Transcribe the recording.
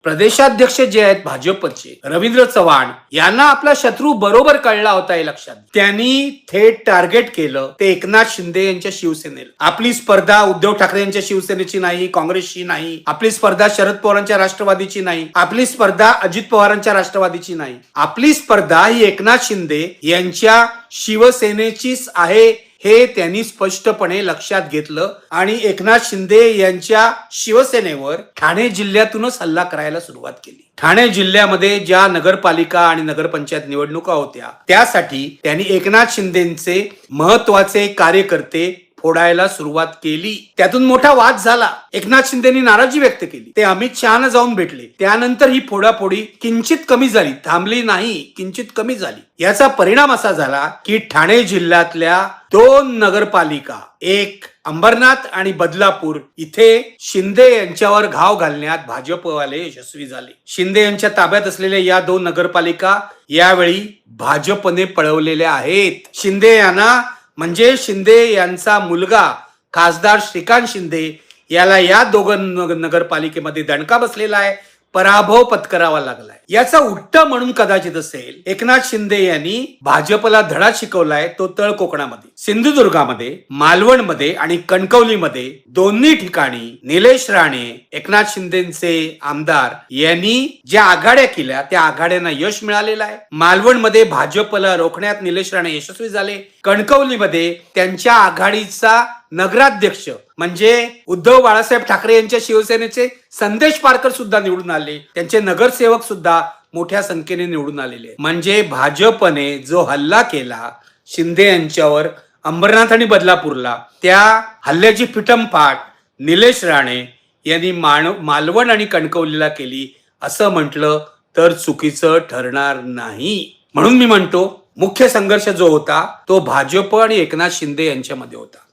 प्रदेशाध्यक्ष जे आहेत भाजपचे रवींद्र चव्हाण यांना आपला शत्रू बरोबर कळला होता हे लक्षात. त्यांनी थेट टार्गेट केलं ते एकनाथ शिंदे यांच्या शिवसेनेला. आपली स्पर्धा उद्धव ठाकरे यांच्या शिवसेनेची नाही, काँग्रेसची नाही. आपली स्पर्धा शरद पवारांच्या राष्ट्रवादीची नाही. आपली स्पर्धा अजित पवारांच्या राष्ट्रवादीची नाही. आपली स्पर्धा ही एकनाथ शिंदे यांच्या शिवसेनेचीच आहे हे त्यांनी स्पष्टपणे लक्षात घेतलं आणि एकनाथ शिंदे यांच्या शिवसेनेवर ठाणे जिल्ह्यातूनच हल्ला करायला सुरुवात केली. ठाणे जिल्ह्यामध्ये ज्या नगरपालिका आणि नगरपंचायत निवडणुका होत्या त्यासाठी त्यांनी एकनाथ शिंदेचे महत्वाचे कार्यकर्ते फोडायला सुरुवात केली. त्यातून मोठा वाद झाला. एकनाथ शिंदेनी नाराजी व्यक्त केली. ते अमित शहाना जाऊन भेटले. त्यानंतर ही फोडाफोडी किंचित कमी झाली, थांबली नाही, किंचित कमी झाली. याचा परिणाम असा झाला की ठाणे जिल्ह्यातल्या 2 नगरपालिका, एक अंबरनाथ आणि बदलापूर, इथे शिंदे यांच्यावर घाव घालण्यात भाजपवाले यशस्वी झाले. शिंदे यांच्या ताब्यात असलेल्या या 2 नगरपालिका यावेळी भाजपने पळवलेल्या आहेत. शिंदे यांना म्हणजे शिंदे यांचा मुलगा खासदार श्रीकांत शिंदे याला या 2 नगरपालिकेमध्ये दणका बसलेला आहे, पराभव पत्करावा लागलाय. याचा उलटा म्हणून कदाचित असेल एकनाथ शिंदे यांनी भाजपला धडा शिकवलाय तो तळ कोकणामध्ये, सिंधुदुर्गामध्ये, मालवणमध्ये आणि कणकवलीमध्ये दोन्ही ठिकाणी निलेश राणे एकनाथ शिंदेचे आमदार यांनी ज्या आघाड्या केल्या त्या आघाड्यांना यश मिळालेलं आहे. मालवणमध्ये भाजपला रोखण्यात निलेश राणे यशस्वी झाले. कणकवलीमध्ये त्यांच्या आघाडीचा नगराध्यक्ष म्हणजे उद्धव बाळासाहेब ठाकरे यांच्या शिवसेनेचे संदेश पारकर सुद्धा निवडून आले. त्यांचे नगरसेवक सुद्धा मोठ्या संख्येने निवडून आलेले. म्हणजे भाजपने जो हल्ला केला शिंदे यांच्यावर अंबरनाथ आणि बदलापूरला, त्या हल्ल्याची फिटमफाट निलेश राणे यांनी मालवण आणि कणकवलीला केली असं म्हटलं तर चुकीचं ठरणार नाही. म्हणून मी म्हणतो मुख्य संघर्ष जो होता तो भाजप आणि एकनाथ शिंदे यांच्यामध्ये होता.